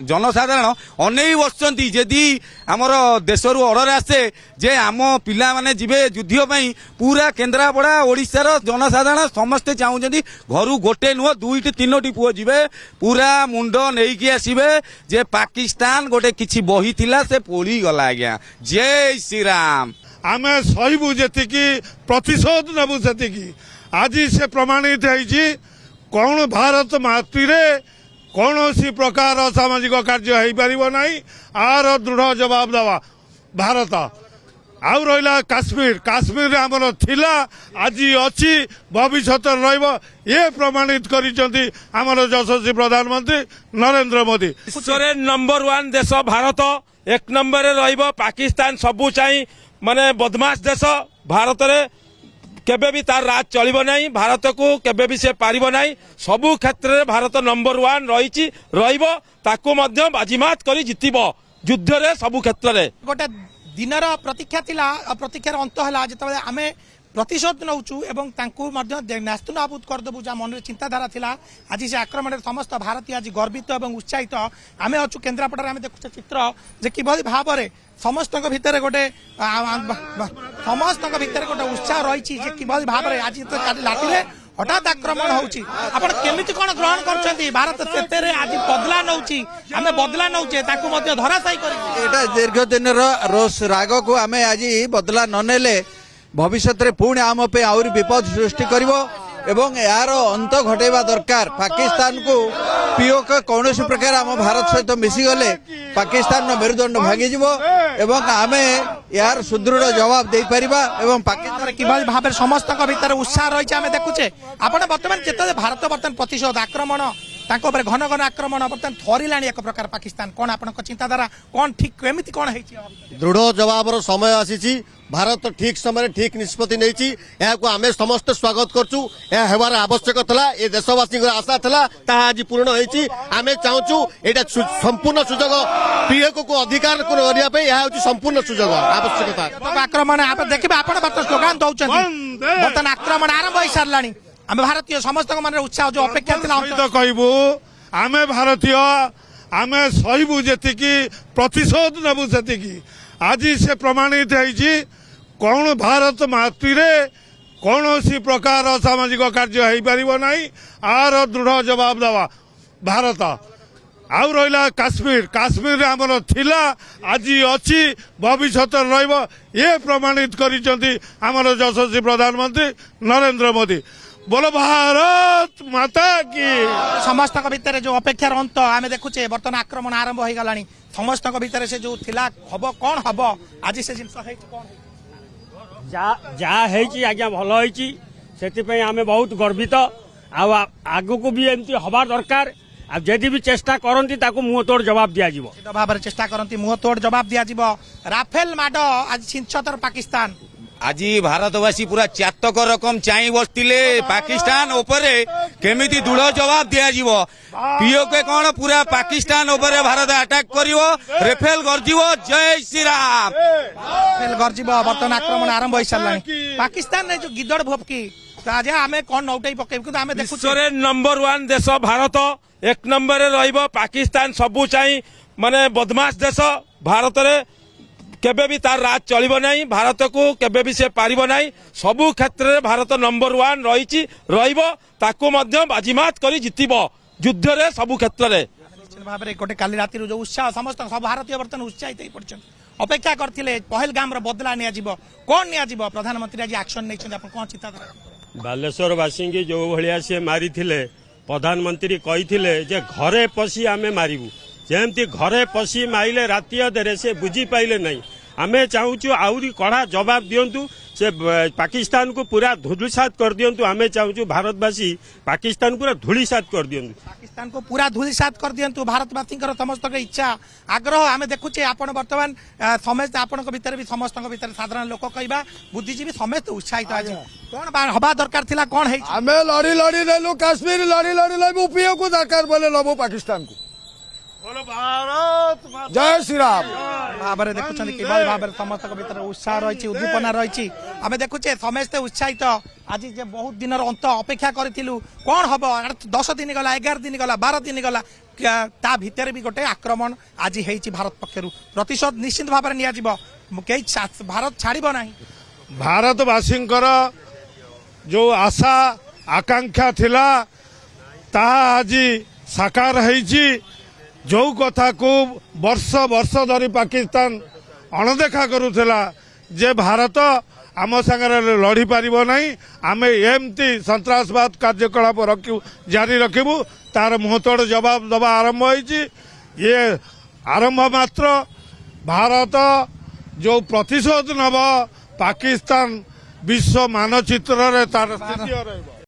जनसाधारण अनेई बसुँच जदि आमर देशरू अर्डर आसे जे आम पिला माने जीवे युद्ध ପାଇଁ पूरा केन्द्रापड़ा ओडिशार जनसाधारण समस्ते चाहूँगी घर गोटे नुह दुईटी तीनोटी पुओ जीवे पूरा मुंड नहीं आसवे जे पाकिस्तान गोटे किछि बही थिला से पोड़ी गला आज्ञा। जय श्री राम। आमे सहबू जी प्रतिशोध नबू से आज से प्रमाणित है कौन भारत माटी कौन सी प्रकार सामाजिक कार्य हो पार ना आर दृढ़ जवाब दवा भारत आउ रहा काश्मीर काश्मीर आमर थिला आज अच्छी भविष्य ये प्रमाणित कर यशस्वी प्रधानमंत्री नरेंद्र मोदी। विश्व नंबर 1 देश भारत एक नंबर रहिबो पाकिस्तान सबू चाहि माने बदमाश देश भारत रे केबे भी तार राज चलिबो नहीं भारत को केबे भी से पारिबो नहीं सबू क्षेत्र में भारत नंबर 1 रहिछि रहिबो ताको मध्य बाजीमात करी जितिबो युद्ध रे सबू क्षेत्र रे। गोटे दिनर प्रतीक्षा थिला प्रतीक्षार अंत है जिते आम प्रतिशोध नौचु एवं न्यस्त नाबूद करदेबू जहाँ मन चिंताधारा थिला आज से आक्रमण समस्त भारतीय आज गर्वित और उत्साहित आम अच्छु केन्द्रापड़ा आम देखुचे चित्र जे किभली भाव में समस्त भितर गोटे समस्त भितर गोटे उत्साह रही किभली भाव में आज राति हठात आक्रमण होची आपण केमिति कोन ग्रहण करछंती भारत सेतेरे आज बदला नौची आमे बदला नौचे ताकू मध्य धराशायी करी एटा दीर्घ दिन रोष राग को आमे आज बदला न नेले भविष्य रे पुणी आम पे आउरी विपद सृष्टि करिवो एवं यार अंत घटेबा दरकार। पाकिस्तान को पीओक कौन प्रकार आम भारत सहित मिसी गले पाकिस्तान मेरुदंड भांगी जीवो एवं आमे यार सुदृढ़ जवाब दे परिबा एवं पाकिस्तान किभली भाव समस्त भीतर उत्साह रही आम देखुचे आपण बर्तमान जिते भारत बर्तमान प्रतिशोध आक्रमण तांको पर घन घन आक्रमण बर्तमान थरिला एक प्रकार पाकिस्तान कौन आपण चिंताधारा कौन ठीक केमिति कौन है दृढ़ जवाब समय आसी भारत ठीक समय ठीक निष्पत्ति नहीं आमे समस्त स्वागत करचु हेबार आवश्यक था ये देशवासी आशा था आज पूर्ण होती आमे चाहूँ एटा संपूर्ण सुजोग पीएक को अधिकार करने संपूर्ण सुजोग आवश्यकता आक्रमण आप देखिए आप स्लोगान दौरान बर्तमान आक्रमण आरंभ हो सारा आम भारतीय समस्त मन उत्साह जो अपेक्षा कहबू आमे भारतीय आमे सहबू जी प्रतिशोध नबू से आज से प्रमाणित है कौन भारत माटी कौन सी प्रकार सामाजिक कार्य हो पार ना आर दृढ़ जवाब दवा भारत आउ रहा काश्मीर काश्मीर आमर थिला आज अच्छी भविष्य ये प्रमाणित कर यशस्वी प्रधानमंत्री नरेंद्र मोदी। बोलो भारत माता की। समस्त भितर जो अपेक्षार अंत आम देखुचे बर्तमान आक्रमण आरंभ हो गलानी समस्त भितर से जो थिला हब कौन हब आज से जिनस आज्ञा भल होती आम बहुत गर्वित आगु को भी एमती हवा दरकार जदि भी चेष्टा करती मुंह तोड़ जवाब दिज्व भाव में चेष्टा करती मुंह तोड़ जवाब दिज्व राफेल माड आज छिंचतर पाकिस्तान आज भारतवासी पूरा चातक रकम चाई बसते पाकिस्तान उपरे केमिति दृढ़ जवाब दिज्व पीओके कौन पूरा पाकिस्तान उपरे भारत अटैक करिवो रेफेल गर्जिवो। जय श्री राम। रेफेल गर्जिव बर्तमान आक्रमण आरंभ हो सारा पाकिस्तान जो गिदड़ भोपकी आज आम कौन नौटाई पकेबू आम विश्व नंबर 1 देश भारत एक नंबर रहिबो पाकिस्तान सबू चाहि माने बदमाश देश भारत रे केबे भी तार राज चलिबो नहीं भारत को केबे भी से पारिबो नहीं सबू क्षेत्र में भारत नंबर 1 रहिछि रहिबो ताको मध्य बाजीमात करी जितिबो युद्ध रे सबू क्षेत्र रे। निश्चित भाव में गोटे काली राति जो उत्साह समस्त सब भारतीय बर्तमान उत्साहित हो पड़छन अपेक्षा करथिले पहलगाम रो बदला निया जीवो कोन निया जीवो प्रधानमंत्री आज एक्शन नै छन आपण कोन चिंता बालेश्वर वासी की जो भाया सी मारी प्रधानमंत्री कही जे घरे पशी आमे मारिबू जेमती घरे पशी माइले राति अधे से बुझी पाइले नहीं आमे चाहूँ आउरी कड़ा जवाब दिंतु से पाकिस्तान को पूरा धूलिसात कर दिंतु आमे चाहूँ भारतवासी पाकिस्तान पूरा धूलिसात कर दिंतु पाकिस्तान को पूरा धूलिसात कर दिंतु भारतवासी समस्त इच्छा आग्रह आम देखुचे आपण बर्तमान समस्त आपण भीतर भी समस्त भीतर साधारण लोक कहवा बुद्धिजीवी समस्त उत्साहित आज कौन हवा दरकार थिला कौन है आमे लड़ी लड़ी लेलु काश्मीर लड़ी लड़ी लेबू पीओ को दरकार बोले लबू पाकिस्तान को। बोलो भारत। जय श्री राम। भाव देखुं किभली भाव समस्त भीतर उत्साह रही उद्दीपना रही आम देखुचे समस्ते उत्साहित आज जे बहुत दिन अंत अपेक्षा करूँ कौन हम 10 दिन गला 11 दिन गला 12 दिन गला ता भितर भी गोटे आक्रमण आज होती भारत पक्षर प्रतिशोध निश्चित भाव में कई भारत छाड़ ना भारतवासी जो आशा आकांक्षा थिला ताहा आज साकार होईची जो कथा को वर्ष वर्ष धरी पाकिस्तान अणदेखा करुला जे भारत आम सागर लड़ी पारिबो नहीं आमे एमती सन्त्रासवाद कार्यकलाप जारी रखिबू तार मुहतोड़ जवाब दबा आरंभ होईची ये आरंभ मात्र भारत जो प्रतिशोध नब पाकिस्तान विश्व मानचित्र तार स्थिति रहइबो।